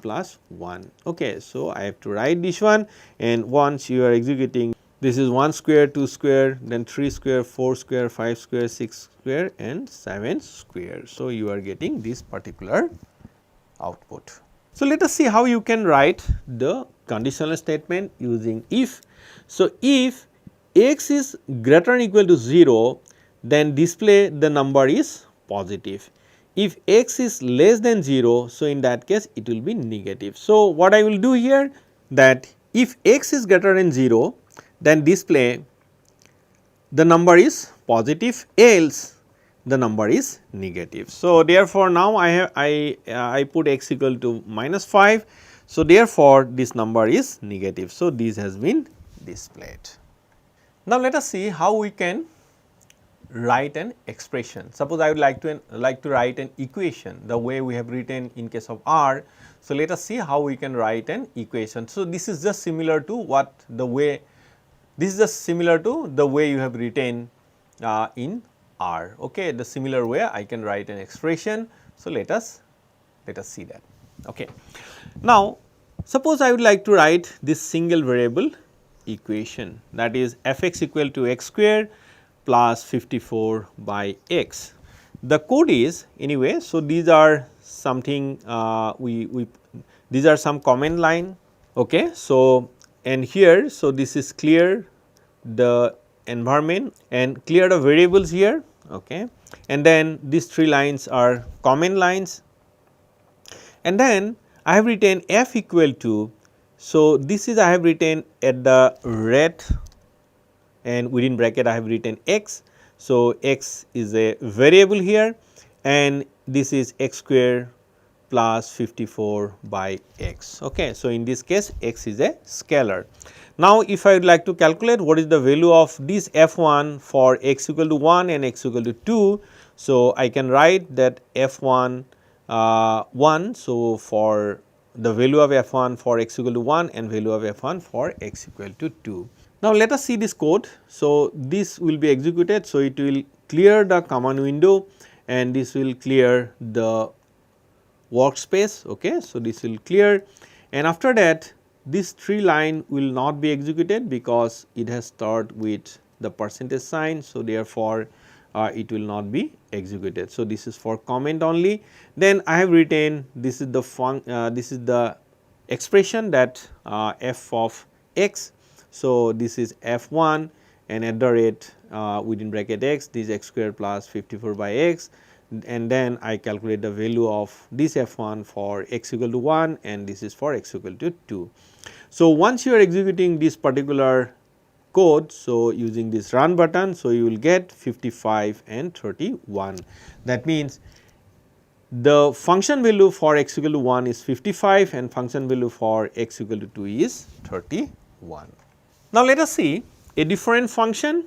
plus 1, okay. So, I have to write this one, and once you are executing, this is 1 square, 2 square, then 3 square, 4 square, 5 square, 6 square and 7 square. So, you are getting this particular output. So, let us see how you can write the conditional statement using if. So, if x is greater than or equal to 0, then display the number is positive. If x is less than 0, so in that case it will be negative. So, what I will do here, that if x is greater than 0, then display the number is positive, else the number is negative. So, therefore, now I put x equal to minus 5. So, therefore, this number is negative. So, this has been displayed. Now, let us see how we can write an expression. Suppose I would like to write an equation the way we have written in case of R. So, let us see how we can write an equation. So, this is just similar to the way you have written in R, okay. The similar way I can write an expression. So, let us see that, okay. Now, suppose I would like to write this single variable equation, that is f(x) equal to x square plus 54 by x. The code is anyway. So, these are something these are some command line, okay. So, and here, so this is clear the environment and clear the variables here, okay. And then these 3 lines are command lines, and then I have written f equal to, so this is I have written at the red and within bracket I have written x. So, x is a variable here and this is x square plus 54 by x, okay. So, in this case x is a scalar. Now, if I would like to calculate what is the value of this f1 for x equal to 1 and x equal to 2. So, I can write that f1 1. So, for the value of f1 for x equal to 1 and value of f1 for x equal to 2. Now, let us see this code. So, this will be executed. So, it will clear the command window and this will clear the workspace, okay. So, this will clear, and after that this 3 line will not be executed because it has started with the percentage sign. So, therefore, it will not be executed. So, this is for comment only. Then I have written this is the expression that f of x. So, this is f1 and at the rate within bracket x, this x square plus 54 by x, and then I calculate the value of this f1 for x equal to 1 and this is for x equal to 2. So, once you are executing this particular code, so using this run button, so you will get 55 and 31. That means the function value for x equal to 1 is 55 and function value for x equal to 2 is 31. Now, let us see a different function.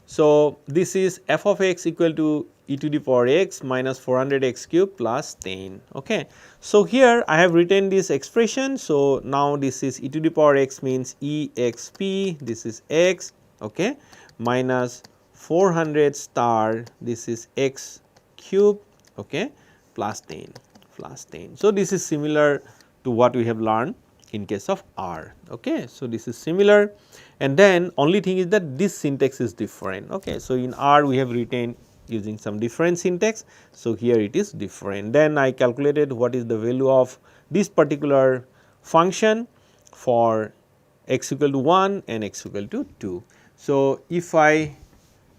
So, this is f of x equal to e to the power x minus 400 x cube plus 10. Okay. So, here I have written this expression. So, now this is e to the power x means e x p, this is x, okay, minus 400 star, this is x cube, okay, plus 10 plus 10. So, this is similar to what we have learned in case of R. Okay. So, this is similar, and then only thing is that this syntax is different. Okay. So, in R we have written using some different syntax. So, here it is different. Then I calculated what is the value of this particular function for x equal to 1 and x equal to 2. So, if I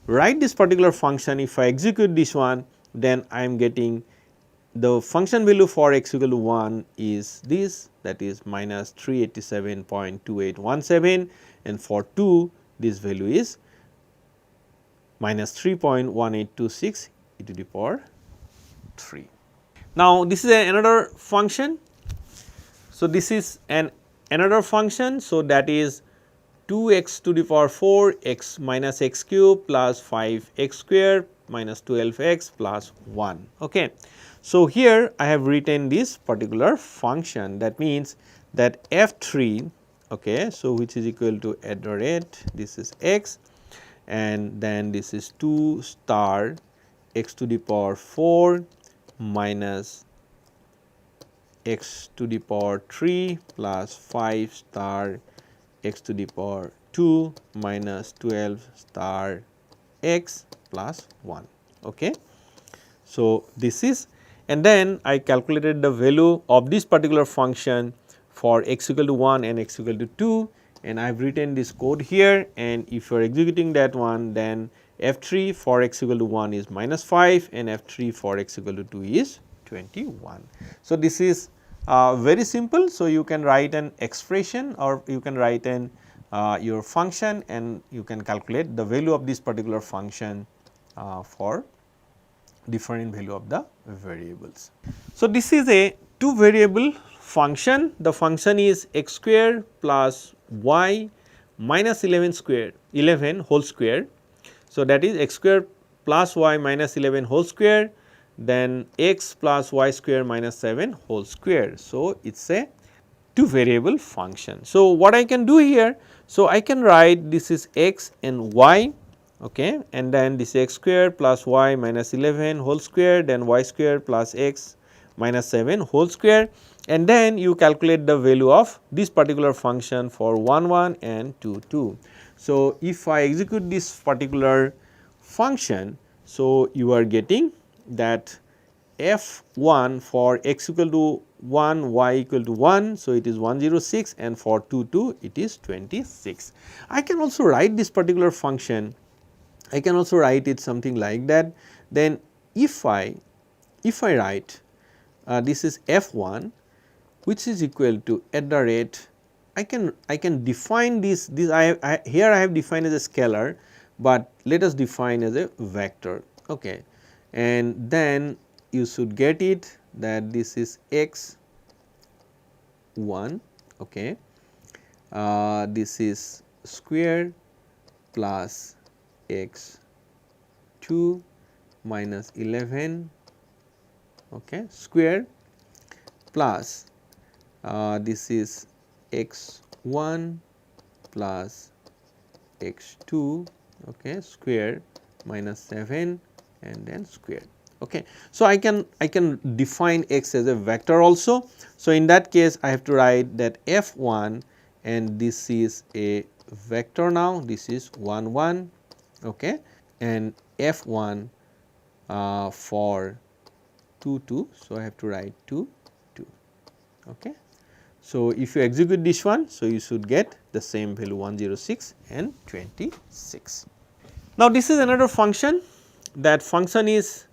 write this particular function, if I execute this one, then I am getting the function value for x equal to 1 is this, that is minus 387.2817, and for 2 this value is minus 3.1826 e to the power 3. Now, this is another function. So, this is another function. So, that is 2x to the power 4 x minus x cube plus 5 x square minus 12 x plus 1. Okay. So, here I have written this particular function, that means that f3, okay, so which is equal to at the rate, this is x, and then this is 2 star x to the power 4 minus x to the power 3 plus 5 star x to the power 2 minus 12 star x plus 1. Okay. So, this is, and then I calculated the value of this particular function for x equal to 1 and x equal to 2, and I have written this code here, and if you are executing that one, then f3 for x equal to 1 is minus 5 and f3 for x equal to 2 is 21. So, this is very simple. So, you can write an expression or you can write an your function and you can calculate the value of this particular function for different value of the variables. So, this is a 2 variable function. The function is x square plus y minus 11 whole square. So, that is x square plus y minus 11 whole square, then x plus y square minus 7 whole square. So, it is a 2 variable function. So, what I can do here? So, I can write this is x and y, okay, and then this x square plus y minus 11 whole square, then y square plus x minus 7 whole square, and then you calculate the value of this particular function for 1 1 and 2 2. So, if I execute this particular function, so you are getting that f1 for x equal to 1, y equal to 1. So, it is 106, and for 2 2 it is 26. I can also write this particular function, I can also write it something like that. Then if I write this is f1 which is equal to at the rate, I can define this here I have defined as a scalar, but let us define as a vector, okay, and then you should get it that this is x1, okay, this is square plus x 2 minus 11, okay, square plus this is x 1 plus x 2, okay, square minus 7 and then square. Okay. So, I can define x as a vector also. So, in that case I have to write that f1 and this is a vector now, this is 1 1, okay, and f1 for 2 2. So, I have to write 2 2, okay. So, if you execute this one, so you should get the same value 106 and 26. Now, this is another function, that function is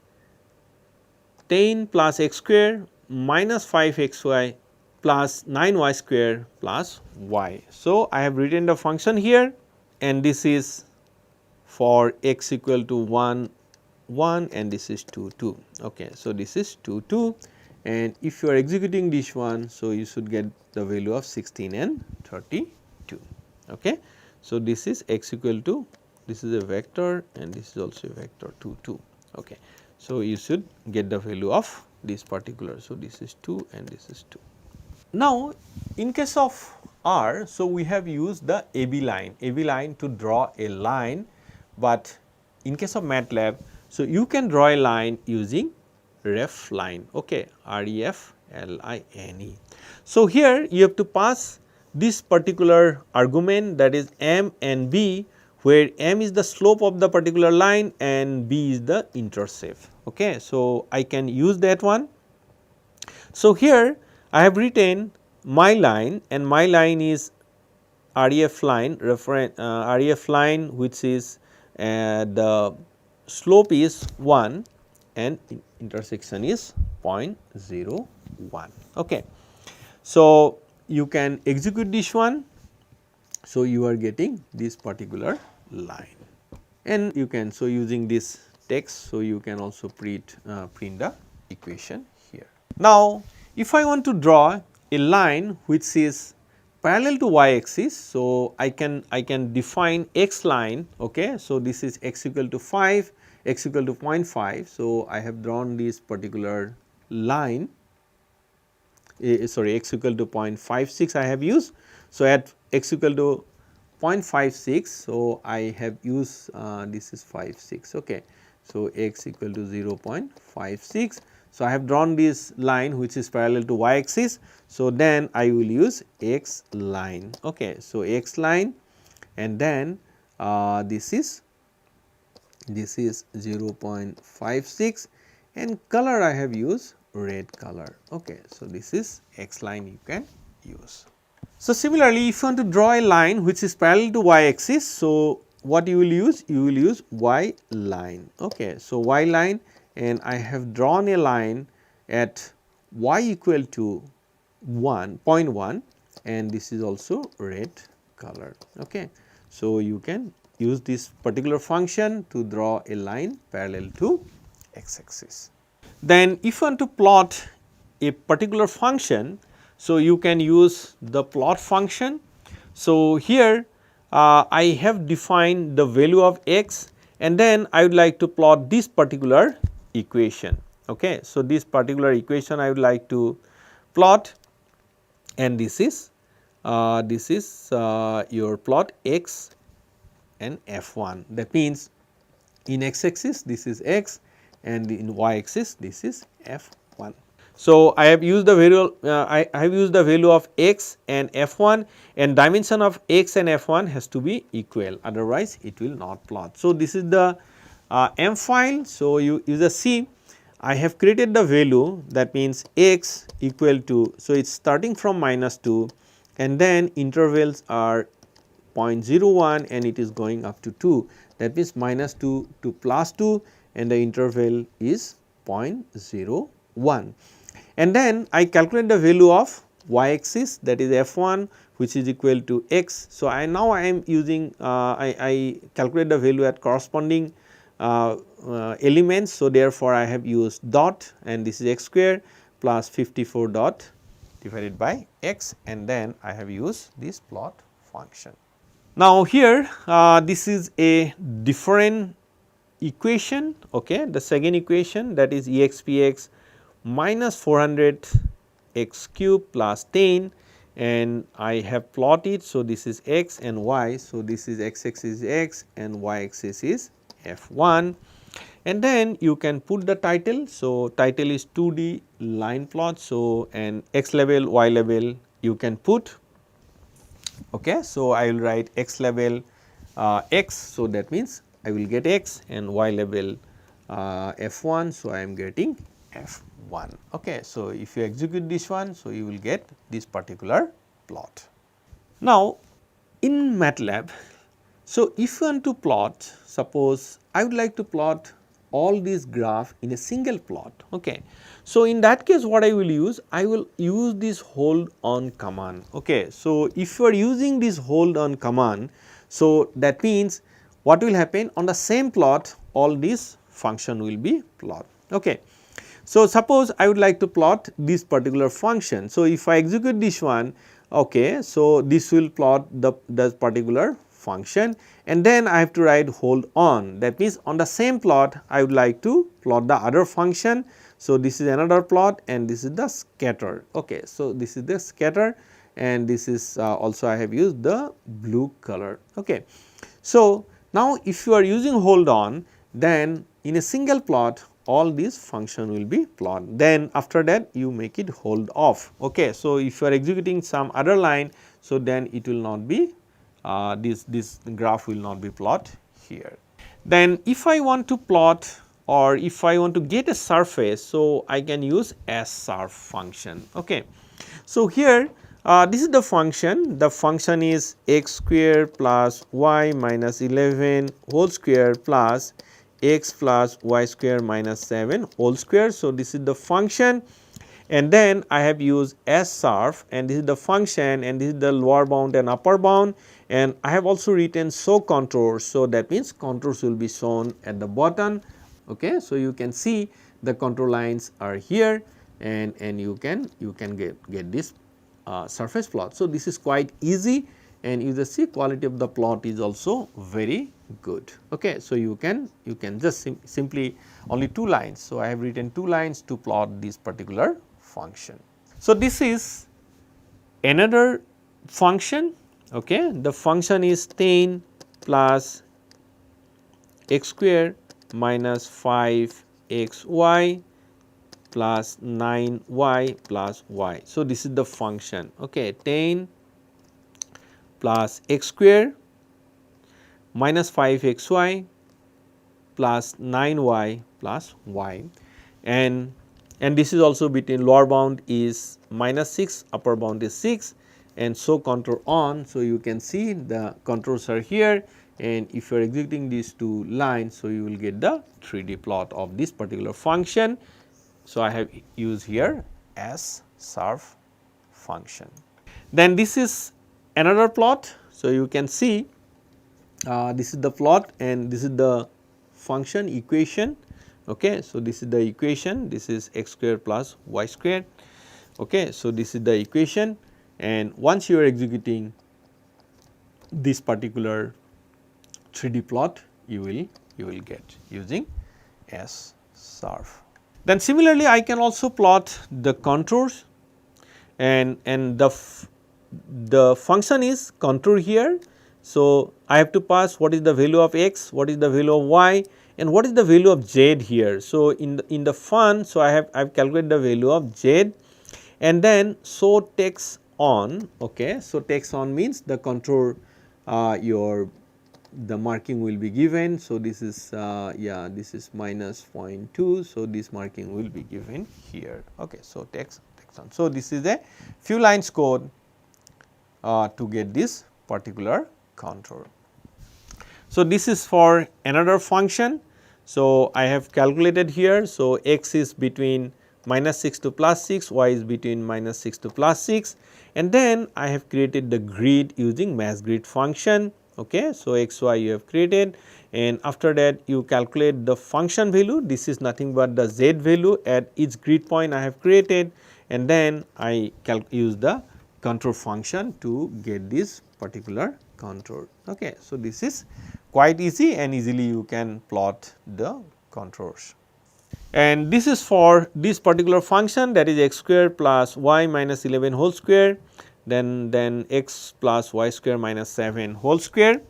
10 plus x square minus 5 xy plus 9y square plus y. So, I have written the function here, and this is for x equal to 1 1 and this is 2 2. Okay. So, this is 2 2, and if you are executing this one, so you should get the value of 16 and 32. Okay. So, this is x equal to, this is a vector and this is also a vector 2 2. Okay. So, you should get the value of this particular. So, this is 2 and this is 2. Now, in case of R, so we have used the AB line to draw a line, but in case of Matlab, so you can draw a line using ref line, okay, REFLINE. So, here you have to pass this particular argument, that is M and B, where M is the slope of the particular line and B is the intercept. Okay. So, I can use that one. So, here I have written my line, and my line is REF line, REF line, which is the slope is 1 and intersection is 0.01. Okay. So, you can execute this one. So, you are getting this particular line, and you can, so using this text, so you can also print the equation here. Now, if I want to draw a line which is parallel to y axis, so I can define x line. Okay. So, this is x equal to 5, x equal to 0.5. So, I have drawn this particular line, sorry, x equal to 0.56 I have used. So, at x equal to 0.56, so I have used this is 56. Okay. So, x equal to 0.56. So, I have drawn this line which is parallel to y axis. So, then I will use x line. Okay. So, x line, and then this is 0.56, and color I have used red color. Okay. So, this is x line you can use. So, similarly, if you want to draw a line which is parallel to y axis, so what you will use? You will use y line. Okay. So, y line, and I have drawn a line at y equal to 0.1, and this is also red color. Okay. So, you can use this particular function to draw a line parallel to x axis. Then if you want to plot a particular function, so you can use the plot function. So, here I have defined the value of x, and then I would like to plot this particular equation. Okay. So, this particular equation I would like to plot, and this is your plot x and f1. That means, in x axis this is x, and in y axis this is f1. So, I have used the value I have used the value of x and f1, and dimension of x and f1 has to be equal, otherwise it will not plot. So, this is the M file. So, you just see I have created the value, that means x equal to, so it is starting from -2, and then intervals are 0.01 and it is going up to 2, that means -2 to +2, and the interval is 0.01. And then I calculate the value of y axis, that is f1, which is equal to x. So, now I am using I calculate the value at corresponding elements. So, therefore, I have used dot, and this is x square plus 54 dot divided by x, and then I have used this plot function. Now, here this is a different equation. Okay. The second equation, that is EXPX minus 400 x cube plus 10, and I have plotted. So, this is x and y. So, this is x axis is x and y axis is f1, and then you can put the title. So, title is 2D line plot. So, and x level, y level you can put. Okay. So, I will write x level x. So, that means I will get x, and y level f1. So, I am getting f1. 1. Okay. So, if you execute this one, so you will get this particular plot. Now, in Matlab, so if you want to plot, suppose I would like to plot all these graph in a single plot. Okay. So, in that case what I will use? I will use this hold on command. Okay. So, if you are using this hold on command, so that means what will happen on the same plot all these function will be plot. Okay. So, suppose I would like to plot this particular function. So, if I execute this one, okay, so this will plot the particular function, and then I have to write hold on. That means, on the same plot I would like to plot the other function. So, this is another plot and this is the scatter. Okay. So, this is the scatter and this is also I have used the blue color. Okay. So, now if you are using hold on, then in a single plot all these function will be plot, then after that you make it hold off. Okay. So, if you are executing some other line, so then it will not be this graph will not be plot here. Then if I want to plot or if I want to get a surface, so I can use surf function. Okay. So, here this is the function is x square plus y minus 11 whole square plus x plus y square minus 7 whole square. So, this is the function, and then I have used surf, and this is the function, and this is the lower bound and upper bound, and I have also written show contours. So, that means contours will be shown at the bottom. Okay. So, you can see the contour lines are here, and you can get this surface plot. So, this is quite easy, and you just see quality of the plot is also very good. Okay. So, you can just simply only 2 lines. So, I have written 2 lines to plot this particular function. So, this is another function. Okay. The function is 10 plus x square minus 5 x y plus 9 y plus y. So, this is the function. Okay. 10 plus x square minus 5 x y plus 9 y plus y, and this is also between lower bound is minus 6, upper bound is 6, and so contour on. So, you can see the contours are here, and if you are executing these 2 lines, so you will get the 3D plot of this particular function. So, I have used here surf function. Then this is another plot. So, you can see this is the plot and this is the function equation. Okay. So, this is the equation, this is x square plus y square. Okay. So, this is the equation, and once you are executing this particular 3D plot, you will get using surf. Then similarly, I can also plot the contours, and the function is contour here. So, I have to pass what is the value of x, what is the value of y, and what is the value of z here. So, in the fun, so I have calculated the value of z, and then so text on. Okay. So, text on means the contour the marking will be given. So, this is this is minus 0.2. So, this marking will be given here. Okay. So, text on. So, this is a few lines code to get this particular contour. So, this is for another function. So, I have calculated here. So, x is between minus 6 to plus 6, y is between minus 6 to plus 6, and then I have created the grid using mass grid function. Okay. So, x y you have created, and after that you calculate the function value. This is nothing but the z value at each grid point I have created, and then I use the contour function to get this particular contour. Okay. So, this is quite easy, and easily you can plot the contours. And this is for this particular function, that is x square plus y minus 11 whole square, then x plus y square minus 7 whole square,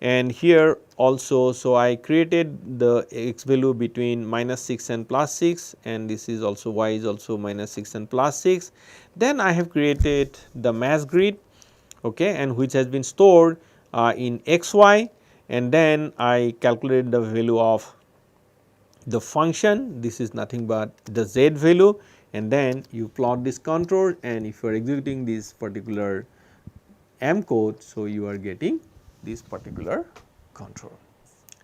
and here also. So, I created the x value between minus 6 and plus 6, and this is also y is also minus 6 and plus 6. Then I have created the mass grid, okay, and which has been stored in x y, and then I calculated the value of the function, this is nothing but the z value, and then you plot this contour, and if you are executing this particular M code, so you are getting this particular contour.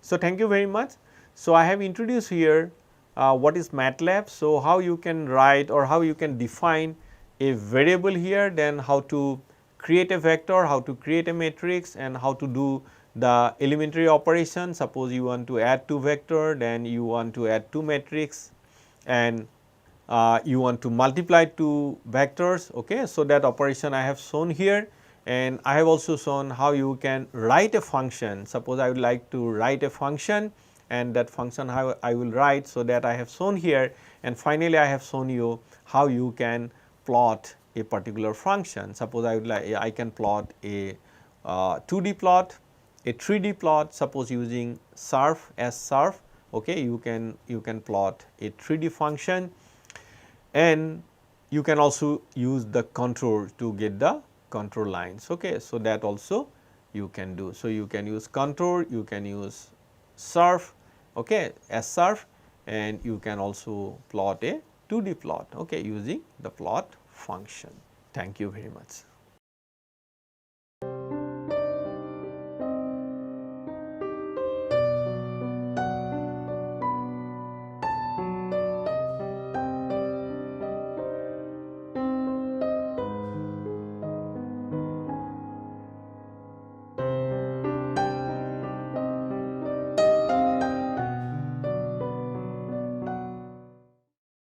So, thank you very much. So, I have introduced here what is Matlab. So, how you can write or how you can define a variable here, then how to create a vector, how to create a matrix, and how to do the elementary operation. Suppose you want to add 2 vector, then you want to add 2 matrix, and you want to multiply 2 vectors. Okay. So, that operation I have shown here, and I have also shown how you can write a function. Suppose I would like to write a function, and that function how I will write. So, that I have shown here, and finally, I have shown you how you can plot a particular function. Suppose I would like, I can plot a 2D plot, a 3D plot. Suppose using surf as surf, okay, you can plot a 3D function, and you can also use the contour to get the contour lines. Okay. So, that also you can do. So, you can use contour, you can use surf, okay, as surf, and you can also plot a 2D plot, okay, using the plot function. Thank you very much.